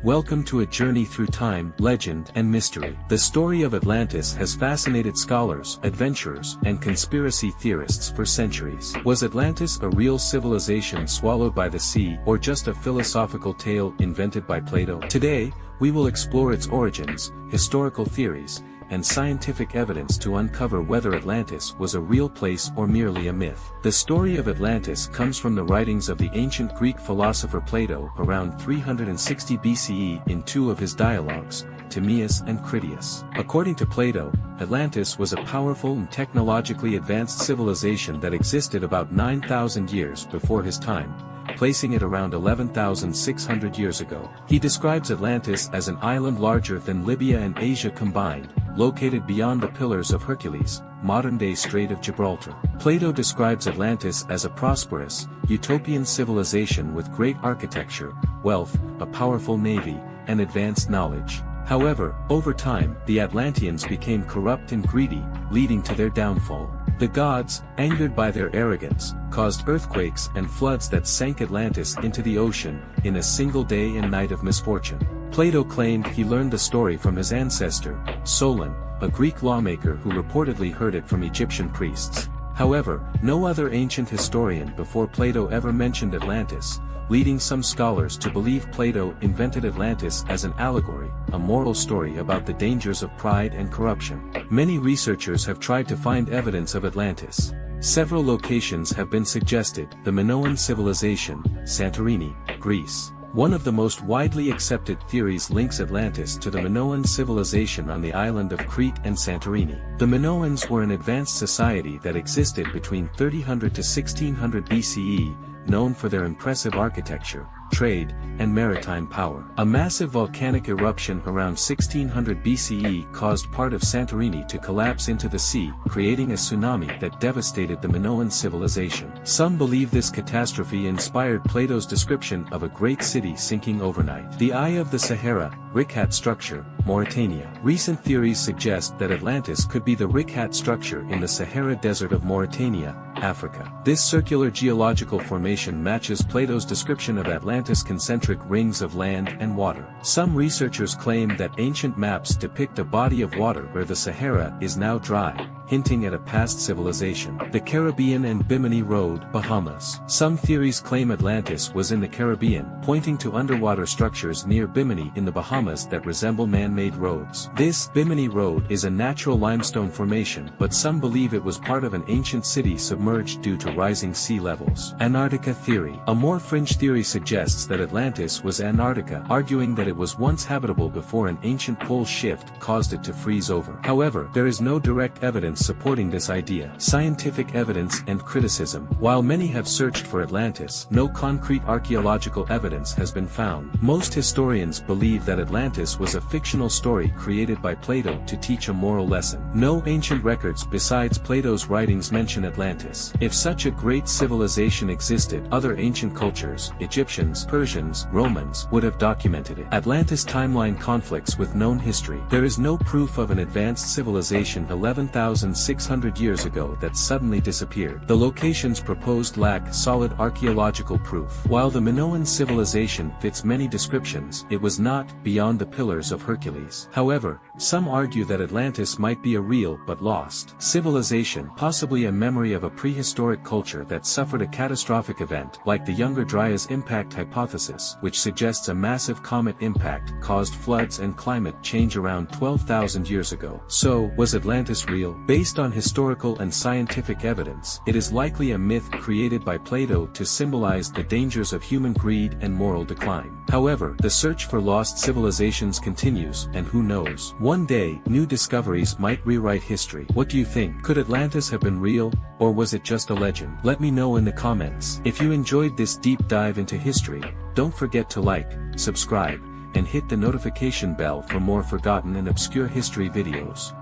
Welcome to a journey through time, legend, and mystery. The story of Atlantis has fascinated scholars, adventurers, and conspiracy theorists for centuries. Was Atlantis a real civilization swallowed by the sea, or just a philosophical tale invented by Plato? Today, we will explore its origins, historical theories, and scientific evidence to uncover whether Atlantis was a real place or merely a myth. The story of Atlantis comes from the writings of the ancient Greek philosopher Plato around 360 BCE in two of his dialogues, Timaeus and Critias. According to Plato, Atlantis was a powerful and technologically advanced civilization that existed about 9,000 years before his time, placing it around 11,600 years ago. He describes Atlantis as an island larger than Libya and Asia combined, located beyond the Pillars of Hercules, modern-day Strait of Gibraltar. Plato describes Atlantis as a prosperous, utopian civilization with great architecture, wealth, a powerful navy, and advanced knowledge. However, over time, the Atlanteans became corrupt and greedy, leading to their downfall. The gods, angered by their arrogance, caused earthquakes and floods that sank Atlantis into the ocean in a single day and night of misfortune. Plato claimed he learned the story from his ancestor, Solon, a Greek lawmaker who reportedly heard it from Egyptian priests. However, no other ancient historian before Plato ever mentioned Atlantis, leading some scholars to believe Plato invented Atlantis as an allegory, a moral story about the dangers of pride and corruption. Many researchers have tried to find evidence of Atlantis. Several locations have been suggested: the Minoan civilization, Santorini, Greece. One of the most widely accepted theories links Atlantis to the Minoan civilization on the island of Crete and Santorini. The Minoans were an advanced society that existed between 3000 to 1600 BCE, known for their impressive architecture, trade, and maritime power. A massive volcanic eruption around 1600 BCE caused part of Santorini to collapse into the sea, creating a tsunami that devastated the Minoan civilization. Some believe this catastrophe inspired Plato's description of a great city sinking overnight. The Eye of the Sahara, Rikhat structure, Mauritania. Recent theories suggest that Atlantis could be the Rikhat structure in the Sahara Desert of Mauritania, Africa. This circular geological formation matches Plato's description of Atlantis' concentric rings of land and water. Some researchers claim that ancient maps depict a body of water where the Sahara is now dry, hinting at a past civilization. The Caribbean and Bimini Road, Bahamas. Some theories claim Atlantis was in the Caribbean, pointing to underwater structures near Bimini in the Bahamas that resemble man-made roads. This Bimini Road is a natural limestone formation, but some believe it was part of an ancient city submerged due to rising sea levels. Antarctica theory. A more fringe theory suggests that Atlantis was Antarctica, arguing that it was once habitable before an ancient pole shift caused it to freeze over. However, there is no direct evidence supporting this idea. Scientific evidence and criticism. While many have searched for Atlantis, no concrete archaeological evidence has been found. Most historians believe that Atlantis was a fictional story created by Plato to teach a moral lesson. No ancient records besides Plato's writings mention Atlantis. If such a great civilization existed, other ancient cultures, Egyptians, Persians, Romans, would have documented it. Atlantis timeline conflicts with known history. There is no proof of an advanced civilization 11,600 years ago that suddenly disappeared. The locations proposed lack solid archaeological proof. While the Minoan civilization fits many descriptions, it was not beyond the Pillars of Hercules. However, some argue that Atlantis might be a real but lost civilization, possibly a memory of a prehistoric culture that suffered a catastrophic event, like the Younger Dryas impact hypothesis, which suggests a massive comet impact caused floods and climate change around 12,000 years ago. So, was Atlantis real? Based on historical and scientific evidence, it is likely a myth created by Plato to symbolize the dangers of human greed and moral decline. However, the search for lost civilizations continues, and who knows? One day, new discoveries might rewrite history. What do you think? Could Atlantis have been real, or was it just a legend? Let me know in the comments. If you enjoyed this deep dive into history, don't forget to like, subscribe, and hit the notification bell for more forgotten and obscure history videos.